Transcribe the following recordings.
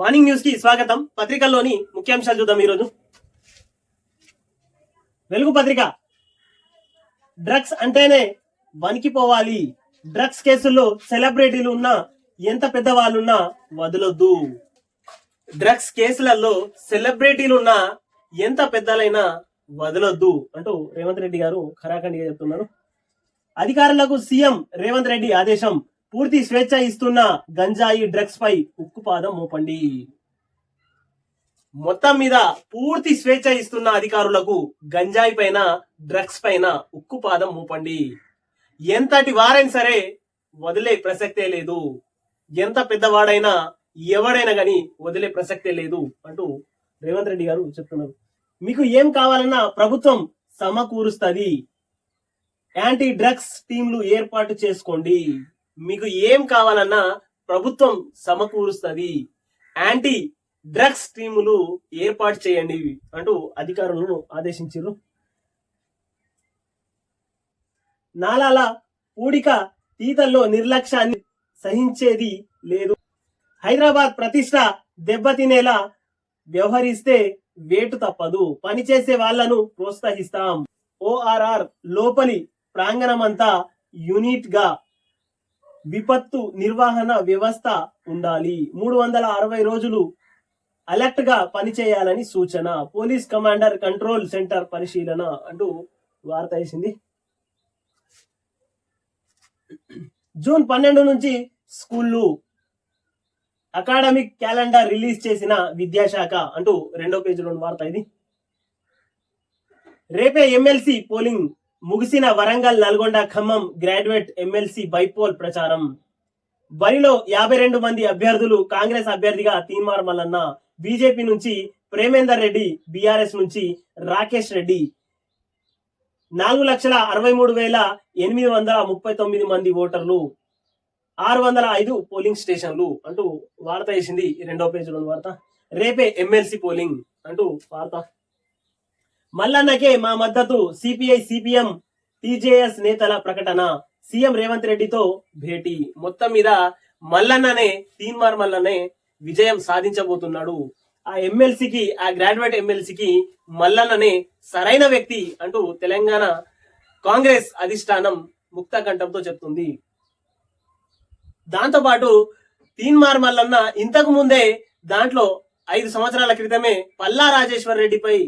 Morning news కి స్వాగతం. పత్రికల్లోని ముఖ్యాంశాలు చూద్దాం ఈరోజు. వెలుగు పత్రిక, డ్రగ్స్ అంటేనే వణికిపోవాలి. డ్రగ్స్ కేసుల్లో సెలబ్రిటీలు ఉన్నా ఎంత పెద్దవాళ్ళున్నా వదలొద్దు. డ్రగ్స్ కేసులలో సెలబ్రిటీలున్నా ఎంత పెద్దలైనా వదలొద్దు అంటూ రేవంత్ రెడ్డి గారు ఖరాఖండిగా చెప్తున్నారు. అధికారులకు సీఎం రేవంత్ రెడ్డి ఆదేశం. పూర్తి స్వేచ్ఛ ఇస్తున్న గంజాయి డ్రగ్స్ పై ఉక్కుపాదం మోపండి. మొత్తం మీద పూర్తి స్వేచ్ఛ ఇస్తున్న అధికారులకు గంజాయి పైన డ్రగ్స్ పైన ఉక్కుపాదం మోపండి. ఎంతటి వారైనా సరే వదిలే ప్రసక్తే లేదు. ఎంత పెద్దవాడైనా ఎవడైనా గాని వదిలే ప్రసక్తే లేదు అంటూ రేవంత్ రెడ్డి గారు చెప్తున్నారు. మీకు ఏం కావాలన్నా ప్రభుత్వం సమకూరుస్తుంది. యాంటీ డ్రగ్స్ టీంలు ఏర్పాటు చేసుకోండి. మీకు ఏం కావాలన్నా ప్రభుత్వం సమకూరుస్తుంది. యాంటీ డ్రగ్స్ టీములు ఏర్పాటు చేయండి అంటూ అధికారులను ఆదేశించారు. నాలాల పూడిక తీతల్లో నిర్లక్ష్యాన్ని సహించేది లేదు. హైదరాబాద్ ప్రతిష్ట దెబ్బతినేలా వ్యవహరిస్తే వేటు తప్పదు. పనిచేసే వాళ్లను ప్రోత్సహిస్తాం. ఓఆర్ఆర్ లోపలి ప్రాంగణమంతా యూనిట్ గా విపత్తు నిర్వహణ వ్యవస్థ ఉండాలి. 360 రోజులు అలర్ట్ గా పనిచేయాలని సూచన. పోలీస్ కమాండర్ కంట్రోల్ సెంటర్ పరిశీలన అంటూ వార్త వేసింది. జూన్ 12 నుంచి స్కూళ్ళు, అకాడమిక్ క్యాలెండర్ రిలీజ్ చేసిన విద్యాశాఖ అంటూ 2వ పేజీలో వార్త ఇది. రేపే ఎమ్మెల్సీ పోలింగ్ ముగిసిన Warangal, Nalgonda, Khammam graduate MLC bypoll ప్రచారం. బరిలో 52 మంది అభ్యర్థులు. కాంగ్రెస్ అభ్యర్థిగా తీన్మార్ మల్లన్న, బీజేపీ నుంచి ప్రేమేందర్ రెడ్డి, బీఆర్ఎస్ నుంచి రాకేష్ రెడ్డి. 4,63,839 మంది ఓటర్లు, 605 పోలింగ్ స్టేషన్లు అంటూ వార్త వేసింది 2వ పేజీలో వార్త. రేపే ఎమ్మెల్సీ పోలింగ్ అంటూ వార్త. మల్లన్నకే మా మద్దతు. సిపిఐ, సిపిఎం, టీజేఎస్ నేతల ప్రకటన. సీఎం రేవంత్ రెడ్డితో భేటీ. మొత్తం మీద మల్లన్ననే, తీన్మార్ మల్లనే విజయం సాధించబోతున్నాడు. ఆ ఎమ్మెల్సీకి, ఆ గ్రాడ్యుయేట్ ఎమ్మెల్సీకి మల్లన్ననే సరైన వ్యక్తి అంటూ తెలంగాణ కాంగ్రెస్ అధిష్టానం ముక్త కంఠంతో చెప్తుంది. దాంతోపాటు తీన్మార్ మల్లన్న ఇంతకు ముందే దాంట్లో 5 సంవత్సరాల క్రితమే పల్లా రాజేశ్వర్ రెడ్డిపై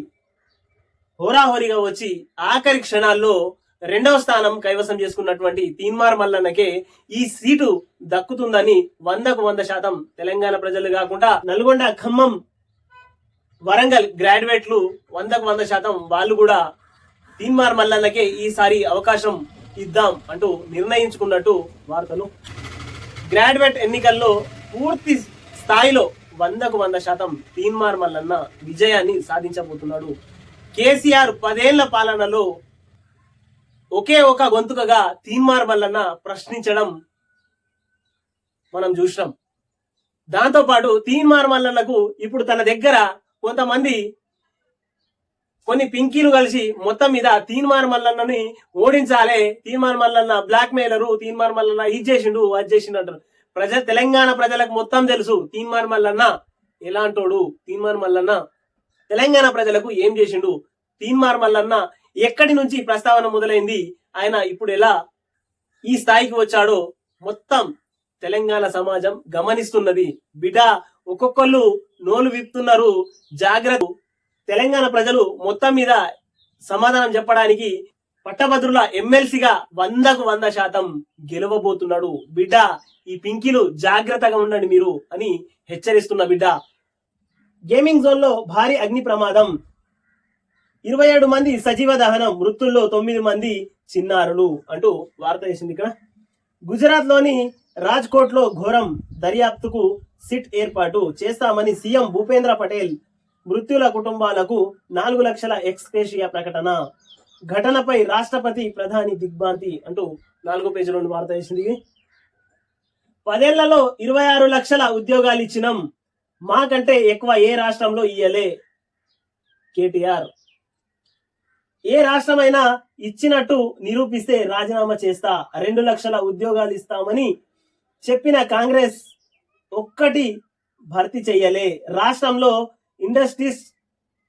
హోరాహోరీగా వచ్చి ఆఖరి క్షణాల్లో 2వ స్థానం కైవసం చేసుకున్నటువంటి తీన్మార్ మల్లన్నకే ఈ సీటు దక్కుతుందని 100% తెలంగాణ ప్రజలు కాకుండా నల్గొండ, ఖమ్మం, వరంగల్ గ్రాడ్యుయేట్లు 100% వాళ్ళు కూడా తీన్మార్ మల్లన్నకే ఈసారి అవకాశం ఇద్దాం అంటూ నిర్ణయించుకున్నట్టు వార్తలు. గ్రాడ్యుయేట్ ఎన్నికల్లో పూర్తి స్థాయిలో 100% తీన్మార్ మల్లన్న విజయాన్ని సాధించబోతున్నాడు. కేసీఆర్ 10 ఏళ్ల పాలనలో ఒకే ఒక గొంతుకగా తీన్మార్ మల్లన్న ప్రశ్నించడం మనం చూసినాం. దాంతో పాటు తీన్మార్ మల్లన్నకు ఇప్పుడు తన దగ్గర కొంతమంది, కొన్ని పింకీలు కలిసి మొత్తం మీద తీన్మార్ మల్లన్నని ఓడించాలే, తీన్మార్ మల్లన్న బ్లాక్ మెయిలరు, తీన్మార్ మల్లన్న ఇది చేసిండు అది చేసిండు అంటారు. తెలంగాణ ప్రజలకు మొత్తం తెలుసు తీన్మార్ మల్లన్న ఎలాంటోడు. తీన్మార్ మల్లన్న తెలంగాణ ప్రజలకు ఏం చేసిండు, తీన్మార్ మల్లన్న ఎక్కడి నుంచి ప్రస్తావన మొదలైంది, ఆయన ఇప్పుడు ఎలా ఈ స్థాయికి వచ్చాడో మొత్తం తెలంగాణ సమాజం గమనిస్తున్నది. బిడ్డ ఒక్కొక్కళ్ళు నోలు విప్పుతున్నారు, జాగ్రత్త. తెలంగాణ ప్రజలు మొత్తం మీద సమాధానం చెప్పడానికి పట్టభద్రుల ఎమ్మెల్సీగా 100% గెలవబోతున్నాడు. బిడ్డ ఈ పింకీలు జాగ్రత్తగా ఉండండి మీరు అని హెచ్చరిస్తున్న బిడ్డ. గేమింగ్ జోన్ లో భారీ అగ్ని ప్రమాదం. 27 మంది సజీవ దహనం, మృతుల్లో 9 మంది చిన్నారులు అంటూ వార్త వేసింది. ఇక్కడ గుజరాత్ లోని రాజ్కోట్ లో ఘోరం. దర్యాప్తుకు సిట్ ఏర్పాటు చేస్తామని సీఎం భూపేంద్ర పటేల్. మృత్యుల కుటుంబాలకు 4 లక్షల ఎక్స్గ్రేషియా ప్రకటన. ఘటనపై రాష్ట్రపతి, ప్రధాని దిగ్భ్రాంతి అంటూ 4వ పేజీలో వార్త వేసింది. 10 ఏళ్లలో 26 లక్షల ఉద్యోగాలు ఇచ్చినాం. మాకంటే ఎక్కువ ఏ రాష్ట్రంలో ఇయ్యలే కేటీఆర్. ఏ రాష్ట్రమైనా ఇచ్చినట్టు నిరూపిస్తే రాజీనామా చేస్తా. 2 లక్షల ఉద్యోగాలు ఇస్తామని చెప్పిన కాంగ్రెస్ ఒక్కటి భర్తీ చెయ్యలే, రాష్ట్రంలో ఇండస్ట్రీస్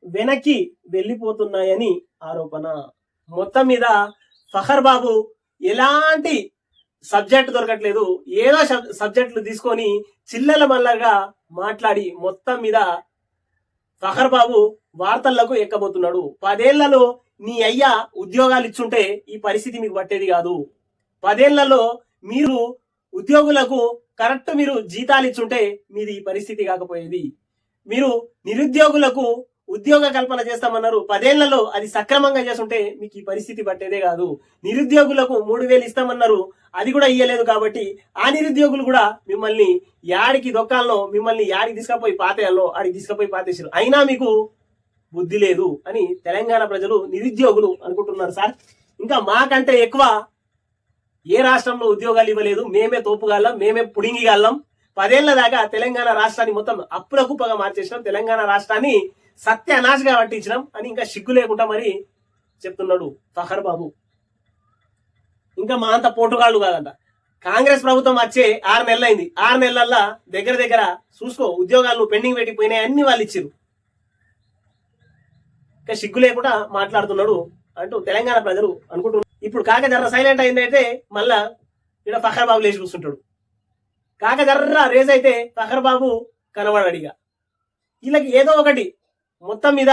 వెనక్కి వెళ్ళిపోతున్నాయని ఆరోపణ. మొత్తం మీద ఫఖర్ బాబు ఎలాంటి సబ్జెక్ట్ దొరకట్లేదు, ఏదో సబ్జెక్టులు తీసుకొని చిల్లల మల్లగా మాట్లాడి మొత్తం మీద ఫఖర్ బాబు వార్తలకు ఎక్కబోతున్నాడు. 10 ఏళ్లలో నీ అయ్యా ఉద్యోగాలు ఇచ్చుంటే ఈ పరిస్థితి మీకు పట్టేది కాదు. 10 ఏళ్లలో మీరు ఉద్యోగులకు కరెక్ట్ మీరు జీతాలు ఇచ్చుంటే మీది ఈ పరిస్థితి కాకపోయేది. మీరు నిరుద్యోగులకు ఉద్యోగ కల్పన చేస్తామన్నారు, 10 ఏళ్లలో అది సక్రమంగా చేస్తుంటే మీకు ఈ పరిస్థితి పట్టేదే కాదు. నిరుద్యోగులకు 3000 ఇస్తామన్నారు, అది కూడా ఇయ్యలేదు. కాబట్టి ఆ నిరుద్యోగులు కూడా మిమ్మల్ని యాడికి దొక్కాలనో, మిమ్మల్ని యాడికి తీసుకపోయి పాతేయాలనో ఆడికి తీసుకపోయి పాతేసారు. అయినా మీకు బుద్ధి లేదు అని తెలంగాణ ప్రజలు నిరుద్యోగులు అనుకుంటున్నారు. సార్, ఇంకా మాకంటే ఎక్కువ ఏ రాష్ట్రంలో ఉద్యోగాలు ఇవ్వలేదు, మేమే తోపుగాళ్ళం, మేమే పుడింగిగాళ్ళం. 10 ఏళ్ల దాకా తెలంగాణ రాష్ట్రాన్ని మొత్తం అప్పుల కుప్పగా మార్చేసినాం, తెలంగాణ రాష్ట్రాన్ని సత్యనాశగా పట్టించడం అని ఇంకా సిగ్గు లేకుండా మరి చెప్తున్నాడు ఫఖర్ బాబు. ఇంకా మా అంత పోటుగాళ్ళు కాదంట. కాంగ్రెస్ ప్రభుత్వం వచ్చే 6 నెలలైంది. 6 నెలల్లో దగ్గర దగ్గర చూసుకో ఉద్యోగాలు పెండింగ్ పెట్టిపోయినాయి, అన్ని వాళ్ళు ఇచ్చారు. ఇంకా సిగ్గు లేకుండా మాట్లాడుతున్నాడు అంటూ తెలంగాణ ప్రజలు అనుకుంటున్నారు. ఇప్పుడు కాక జర్ర సైలెంట్ అయిందైతే మళ్ళా ఇక్కడ ఫఖర్ బాబు లేచి కూర్చుంటాడు. కాక జర్ర రేజ్ అయితే ఫఖర్ బాబు కనబడాడిగా. వీళ్ళకి ఏదో ఒకటి మొత్తం మీద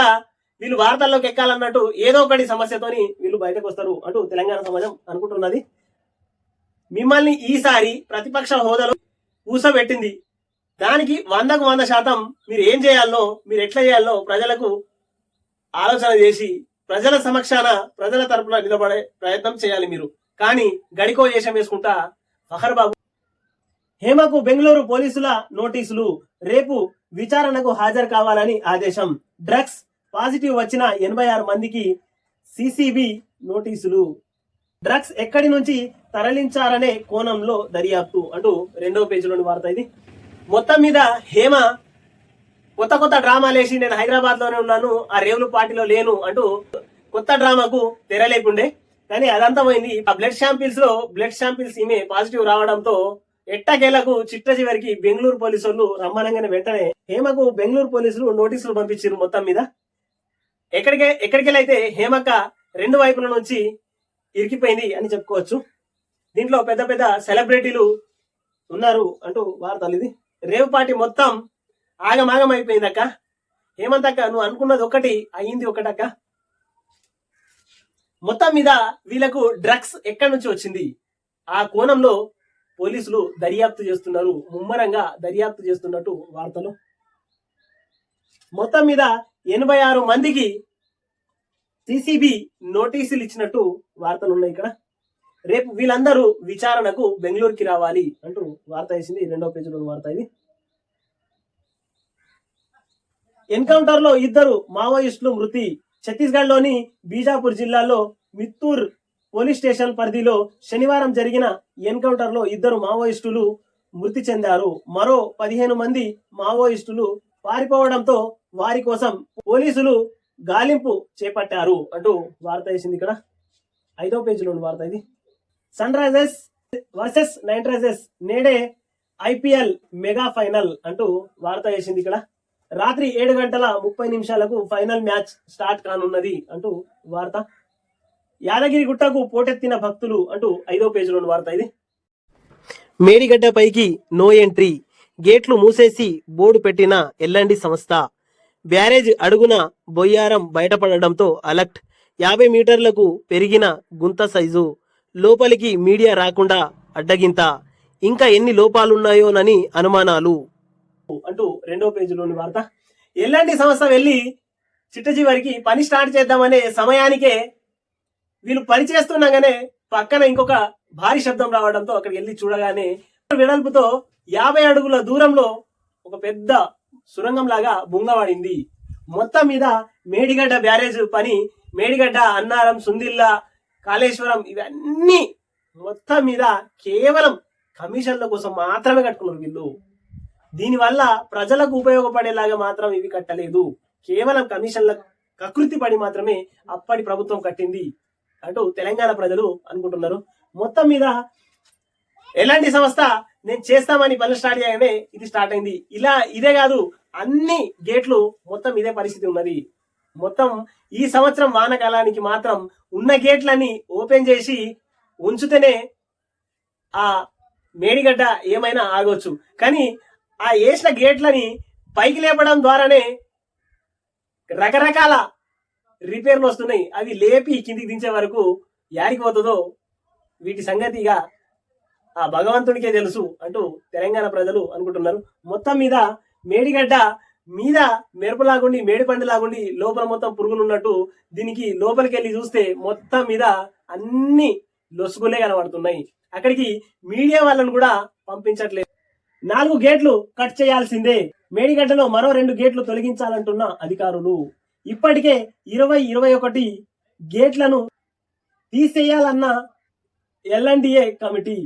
వీళ్ళు వార్తల్లోకి ఎక్కాలన్నట్టు ఏదో ఒకటి సమస్యతోని వీళ్ళు బయటకు వస్తారు అంటూ తెలంగాణ సమాజం అనుకుంటున్నది. మిమ్మల్ని ఈసారి ప్రతిపక్ష హోదాలో కూసబెట్టింది. దానికి 100కు 100% మీరు ఏం చేయాలనో, మీరు ఎట్లా చేయాలనో ప్రజలకు ఆలోచన చేసి ప్రజల సమక్షాన ప్రజల తరపున నిలబడే ప్రయత్నం చేయాలి మీరు. కానీ గడికో వేషం వేసుకుంటా ఫఖర్ బాబు. హేమకు బెంగళూరు పోలీసుల నోటీసులు, రేపు విచారణకు హాజరు కావాలని ఆదేశం. డ్రగ్స్ పాజిటివ్ వచ్చిన 86 మందికి సిసిబి నోటీసులు. డ్రగ్స్ ఎక్కడి నుంచి తరలించారనే కోణంలో దర్యాప్తు అంటూ 2వ పేజీలోని వార్త ఇది. మొత్తం మీద హేమ కొత్త కొత్త డ్రామాలు వేసి నేను హైదరాబాద్ లోనే ఉన్నాను, ఆ రేవులు పార్టీలో లేను అంటూ కొత్త డ్రామాకు తెరలేకుండే. కానీ అదంతా పోయింది. ఆ బ్లడ్ శాంపిల్స్ ఈమె పాజిటివ్ రావడంతో ఎట్టకేలకు చిట్ట చివరికి బెంగళూరు పోలీసు వాళ్ళు రమ్మనంగానే వెంటనే హేమకు బెంగళూరు పోలీసులు నోటీసులు పంపించారు. మొత్తం మీద ఎక్కడికెళ్ళైతే హేమక్క 2 వైపుల నుంచి ఇరికిపోయింది అని చెప్పుకోవచ్చు. దీంట్లో పెద్ద పెద్ద సెలబ్రిటీలు ఉన్నారు అంటూ వార్తలు ఇది. రేవు పార్టీ మొత్తం ఆగమాగం అయిపోయిందక్క. హేమంతక్క, నువ్వు అనుకున్నది ఒకటి అయ్యింది ఒకటక్క. మొత్తం మీద వీళ్ళకు డ్రగ్స్ ఎక్కడి నుంచి వచ్చింది, ఆ కోణంలో పోలీసులు దర్యాప్తు చేస్తున్నారు, ముమ్మరంగా దర్యాప్తు చేస్తున్నట్టు వార్తలు. మొత్తం మీద 86 మందికి సిసిబి నోటీసులు ఇచ్చినట్టు వార్తలు ఉన్నాయి ఇక్కడ. రేపు వీళ్ళందరూ విచారణకు బెంగళూరుకి రావాలి అంటూ వార్త వేసింది 2వ పేజీలో వార్త ఇది. ఎన్కౌంటర్ లో 2 మావోయిస్టులు మృతి. ఛత్తీస్గఢ్ లోని బీజాపూర్ జిల్లాలో మిత్తూర్ పోలీస్ స్టేషన్ పరిధిలో శనివారం జరిగిన ఎన్కౌంటర్ లో 2 మావోయిస్టులు మృతి చెందారు. మరో 15 మంది మావోయిస్టులు పారిపోవడంతో వారి కోసం పోలీసులు గాలింపు చేపట్టారు అంటూ వార్త వేసింది ఇక్కడ 5వ పేజీలోని వార్త ఇది. Sunrisers versus Knight Riders నేడే ఐపీఎల్ మెగా ఫైనల్ అంటూ వార్త వేసింది ఇక్కడ. రాత్రి 7:30 ఫైనల్ మ్యాచ్ స్టార్ట్ కానున్నది అంటూ వార్త. యాదగిరి గుట్టకు పోటెత్తిన భక్తులు అంటూ 5వ పేజీలోని వార్త ఇది. మేడిగడ్డ పైకి నో ఎంట్రీ, గేట్లు మూసేసి బోర్డు పెట్టిన ఎల్ఎండి సంస్థ. బ్యారేజ్ అడుగున బొయ్యారం బయటపడడంతో అలర్ట్. 50 మీటర్లకు పెరిగిన గుంత సైజు, లోపలికి మీడియా రాకుండా అడ్డగింత. ఇంకా ఎన్ని లోపాలున్నాయోనని అనుమానాలు అంటూ 2వ పేజీలోని వార్త. ఎల్ఎండి సంస్థ వెళ్ళి చిట్ట చివరికి పని స్టార్ట్ చేద్దామనే సమయానికే వీళ్ళు పని చేస్తున్నాగానే పక్కన ఇంకొక భారీ శబ్దం రావడంతో అక్కడికి వెళ్ళి చూడగానే వెడల్పుతో 50 అడుగుల దూరంలో ఒక పెద్ద సురంగం లాగా బుంగవాడింది. మొత్తం మీద మేడిగడ్డ బ్యారేజ్ పని, మేడిగడ్డ, అన్నారం, సుందిల్లా, కాళేశ్వరం ఇవన్నీ మొత్తం మీద కేవలం కమిషన్ల కోసం మాత్రమే కట్టుకున్నారు వీళ్ళు. దీనివల్ల ప్రజలకు ఉపయోగపడేలాగా మాత్రం ఇవి కట్టలేదు, కేవలం కమిషన్ల కకృతి పడి మాత్రమే అప్పటి ప్రభుత్వం కట్టింది అంటూ తెలంగాణ ప్రజలు అనుకుంటున్నారు. మొత్తం మీద ఎలాంటి సంస్థ నేను చేస్తామని పనులు స్టార్ట్ చేయగానే ఇది స్టార్ట్ అయింది. ఇలా ఇదే కాదు, అన్ని గేట్లు మొత్తం ఇదే పరిస్థితి ఉన్నది. మొత్తం ఈ సంవత్సరం వానకాలానికి మాత్రం ఉన్న గేట్లని ఓపెన్ చేసి ఉంచితేనే ఆ మేడిగడ్డ ఏమైనా ఆగొచ్చు. కానీ ఆ వేసిన గేట్లని పైకి లేపడం ద్వారానే రకరకాల రిపేర్లు వస్తున్నాయి. అవి లేపి కిందికి దించే వరకు యాడికి పోతుందో వీటి సంగతిగా ఆ భగవంతుడికే తెలుసు అంటూ తెలంగాణ ప్రజలు అనుకుంటున్నారు. మొత్తం మీద మేడిగడ్డ మీద మెరుపులాగుండి మేడిపండు లాగుండి లోపల మొత్తం పురుగులు ఉన్నట్టు దీనికి లోపలికి వెళ్ళి చూస్తే మొత్తం మీద అన్ని లొసుగులే కనబడుతున్నాయి. అక్కడికి మీడియా వాళ్ళను కూడా పంపించట్లేదు. 4 గేట్లు కట్ చేయాల్సిందే. మేడిగడ్డలో మరో 2 గేట్లు తొలగించాలంటున్న అధికారులు. ఇప్పటికే 20-21 గేట్లను తీసేయాలన్న ఎల్ఎన్డిఏ కమిటీ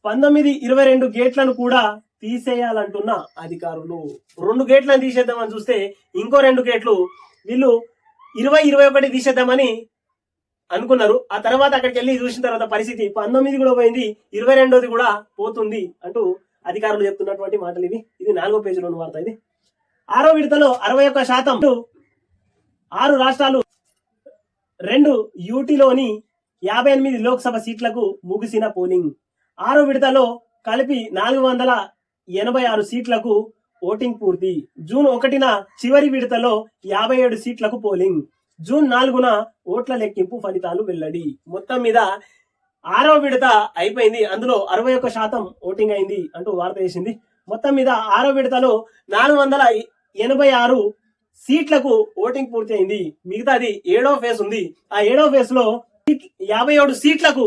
19-22 గేట్లను కూడా తీసేయాలంటున్న అధికారులు. 2 గేట్లను తీసేద్దామని చూస్తే ఇంకో 2 గేట్లు వీళ్ళు 20-21 తీసేద్దామని అనుకున్నారు. ఆ తర్వాత అక్కడికి వెళ్ళి చూసిన తర్వాత పరిస్థితి 19 కూడా పోయింది, 22ది కూడా పోతుంది అంటూ అధికారులు చెప్తున్నటువంటి మాటలు ఇవి. ఇది 4వ పేజీలోని వార్త. ఇది 6వ విడతలో 61%, 6 రాష్ట్రాలు 2 యూటీలోని 58 లోక్సభ సీట్లకు ముగిసిన పోలింగ్. 6వ విడతలో కలిపి 486 సీట్లకు ఓటింగ్ పూర్తి. జూన్ 1న చివరి విడతలో 57 సీట్లకు పోలింగ్. జూన్ 4న ఓట్ల లెక్కింపు ఫలితాలు వెల్లడి. మొత్తం మీద 6వ విడత అయిపోయింది, అందులో 61% ఓటింగ్ అయింది అంటూ వార్త వేసింది. మొత్తం మీద 6వ విడతలో 486 సీట్లకు ఓటింగ్ పూర్తి అయింది. మిగతాది 7వ ఫేజ్ ఉంది. ఆ 7వ ఫేజ్ లో 57 సీట్లకు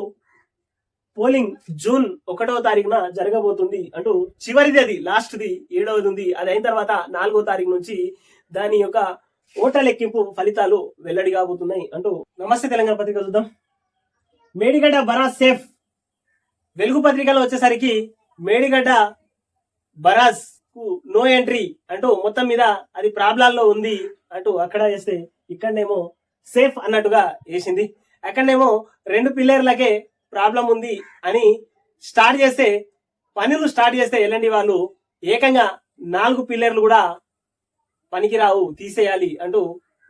పోలింగ్ జూన్ 1వ తారీఖున జరగబోతుంది అంటూ చివరిది, అది లాస్ట్ది 7వది ఉంది. అది అయిన తర్వాత 4వ తారీఖు నుంచి దాని యొక్క ఓట్ల లెక్కింపు ఫలితాలు వెల్లడి కాబోతున్నాయి అంటూ నమస్తే తెలంగాణ పత్రిక చూద్దాం. Medigadda barrage safe. వెలుగు పత్రికలో వచ్చేసరికి మేడిగడ్డ బరాజ్ కు నో ఎంట్రీ అంటూ మొత్తం మీద అది ప్రాబ్లాల్లో ఉంది అంటూ అక్కడ చేస్తే ఇక్కడనేమో సేఫ్ అన్నట్టుగా వేసింది. అక్కడనేమో 2 పిల్లర్లకే ప్రాబ్లం ఉంది అని పనులు స్టార్ట్ చేస్తే ఎల్ఎండి వాళ్ళు ఏకంగా 4 పిల్లర్లు కూడా పనికిరావు, తీసేయాలి అంటూ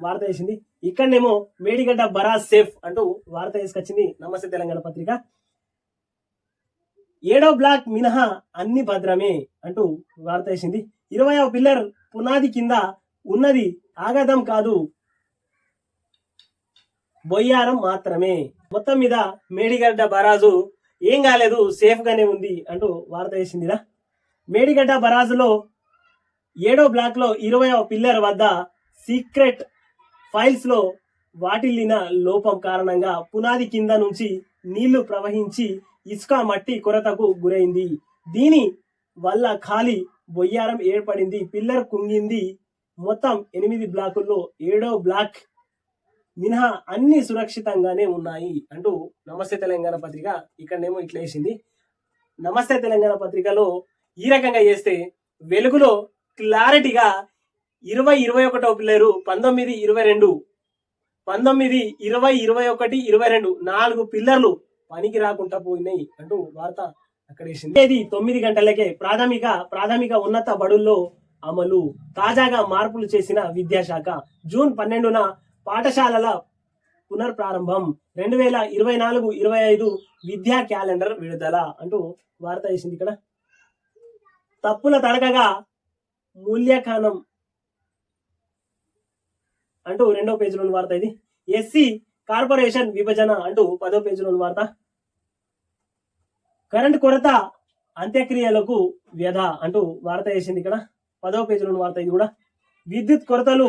వార్త వేసింది. ఇక్కడనేమో మేడిగడ్డ బరాజ్ సేఫ్ అంటూ వార్త వేసుకొచ్చింది నమస్తే తెలంగాణ పత్రిక. 7వ బ్లాక్ మినహా అన్ని భద్రమే అంటూ వార్త వేసింది. 20వ పిల్లర్ పునాది కింద ఉన్నది ఆగదం కాదు, బొయ్యారం మాత్రమే. మొత్తం మీద మేడిగడ్డ బరాజు ఏం కాలేదు, సేఫ్ గానే ఉంది అంటూ వార్త వేసిందిరా. మేడిగడ్డ బరాజులో 7వ బ్లాక్ లో 20వ పిల్లర్ వద్ద సీక్రెట్ ఫైల్స్ లో వాటిల్లిన లోపం కారణంగా పునాది కింద నుంచి నీళ్లు ప్రవహించి ఇసుక మట్టి కొరతకు గురైంది. దీని వల్ల ఖాళీ బొయ్యారం ఏర్పడింది, పిల్లర్ కుంగింది. మొత్తం 8 బ్లాకుల్లో 7వ బ్లాక్ మినహా అన్ని సురక్షితంగానే ఉన్నాయి అంటూ నమస్తే తెలంగాణ పత్రిక ఇక్కడనేమో ఇట్లా వేసింది. నమస్తే తెలంగాణ పత్రికలో ఈ రకంగా చేస్తే వెలుగులో క్లారిటీగా 20-21 పిల్లరు 19-22 19-20-21-22 4 పిల్లర్లు పనికి రాకుండా పోయినాయి అంటూ వార్త అక్కడ వేసింది. 9 గంటలకే ప్రాథమిక ఉన్నత బడుల్లో అమలు. తాజాగా మార్పులు చేసిన విద్యాశాఖ. జూన్ 12న పాఠశాలల పునర్ప్రారంభం. 2024-25 విద్యా క్యాలెండర్ విడుదల అంటూ వార్త వేసింది. ఇక్కడ తప్పుల తడకగా మూల్యఖానం అంటూ 2వ పేజీలోని వార్త. ఇది ఎస్సీ కార్పొరేషన్ విభజన అంటూ 10వ పేజీలోని వార్త. కరెంట్ కొరత అంత్యక్రియలకు వ్యధ అంటూ వార్త వేసింది. ఇక్కడ 10వ పేజీలోని వార్త. ఇది కూడా విద్యుత్ కొరతలు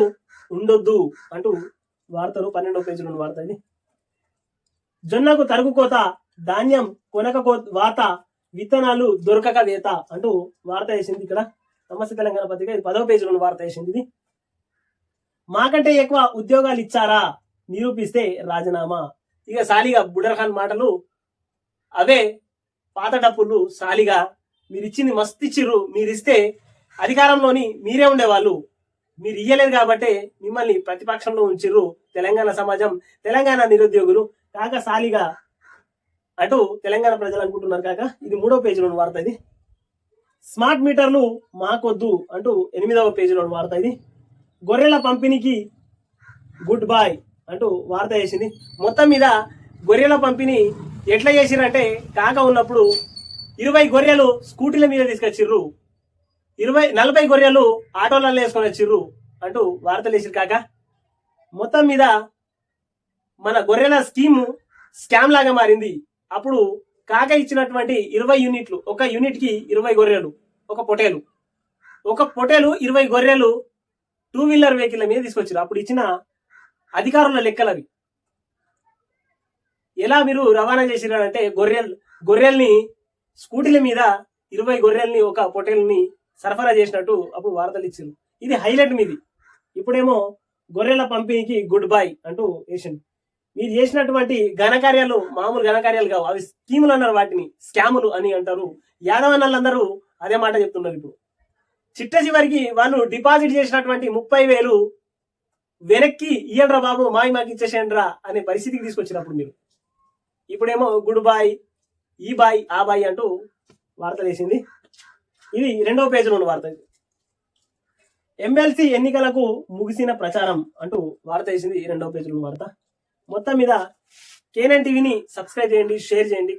ఉండొద్దు అంటూ వార్తలు 12వ పేజీలోని వార్త. ఇది జొన్నకు తరుగు కోత, ధాన్యం కొనక వాత, విత్తనాలు దొరకక వేత అంటూ వార్త వేసింది. ఇక్కడ నమస్తే తెలంగాణ పత్రిక 10వ పేజీలోని వార్త వేసింది. ఇది మాకంటే ఎక్కువ ఉద్యోగాలు ఇచ్చారా, నిరూపిస్తే రాజీనామా. ఇక సాలిగా బుడర్ఖాన్ మాటలు అవే, పాత డప్పులు సాలిగా మీరు ఇచ్చింది మస్తు ఇచ్చిర్రు, మీరు ఇస్తే అధికారంలోని మీరే ఉండేవాళ్ళు, మీరు ఇయ్యలేదు కాబట్టి మిమ్మల్ని ప్రతిపక్షంలో ఉంచిర్రు తెలంగాణ సమాజం, తెలంగాణ నిరుద్యోగులు. కాక సాలిగా అంటూ తెలంగాణ ప్రజలు అనుకుంటున్నారు కాక ఇది 3వ పేజీలోని వార్త. ఇది స్మార్ట్ మీటర్లు మాకొద్దు అంటూ 8వ పేజీలోని వార్త. ఇది గొర్రెల పంపిణీకి గుడ్ బై అంటూ వార్త వేసింది. మొత్తం మీద గొర్రెల పంపిణీ ఎట్లా చేసిరంటే కాక ఉన్నప్పుడు 20 గొర్రెలు స్కూటీల మీద తీసుకొచ్చిర్రు, 40 గొర్రెలు ఆటోలలో వేసుకొని వచ్చిర్రు అంటూ వార్తలు వేసిరు కాక. మొత్తం మీద మన గొర్రెల స్కీమ్ స్కామ్ లాగా మారింది. అప్పుడు కాక ఇచ్చినటువంటి 20 యూనిట్లు, ఒక యూనిట్ కి 20 గొర్రెలు, ఒక పొటేలు 20 గొర్రెలు 2 వీలర్ వెహికల్ మీద తీసుకొచ్చారు. అప్పుడు ఇచ్చిన అధికారుల లెక్కలు అవి. ఎలా మీరు రవాణా చేసిరంటే గొర్రెల్ని స్కూటీల మీద 20 గొర్రెల్ని ఒక పొటేల్ని సరఫరా చేసినట్టు అప్పుడు వార్తలు ఇచ్చారు. ఇది హైలైట్ మీది. ఇప్పుడేమో గొర్రెల పంపిణీకి గుడ్ బై అంటూ వేసింది. మీరు చేసినటువంటి ఘనకార్యాలు మామూలు ఘనకార్యాలు కావు, అవి స్కీములు అన్నారు, వాటిని స్కాములు అని అంటారు. యాదవన్నలందరూ అదే మాట చెప్తున్నారు. ఇప్పుడు చిట్ట చివరికి వాళ్ళు డిపాజిట్ చేసినటువంటి 30,000 వెనక్కి ఇయ్యండ్రా బాబు, మాకి ఇచ్చేసేయండ్రా అనే పరిస్థితికి తీసుకొచ్చినప్పుడు మీరు ఇప్పుడేమో గుడ్ బాయ్, ఈ బాయ్, ఆ బాయ్ అంటూ వార్త వేసింది. ఇది 2వ పేజీలో ఉన్న వార్త. ఎమ్మెల్సీ ఎన్నికలకు ముగిసిన ప్రచారం అంటూ వార్త వేసింది 2వ పేజీలో ఉన్న వార్త. మొత్తం మీద కేఎన్ఎన్ టీవీని సబ్స్క్రైబ్ చేయండి, షేర్ చేయండి.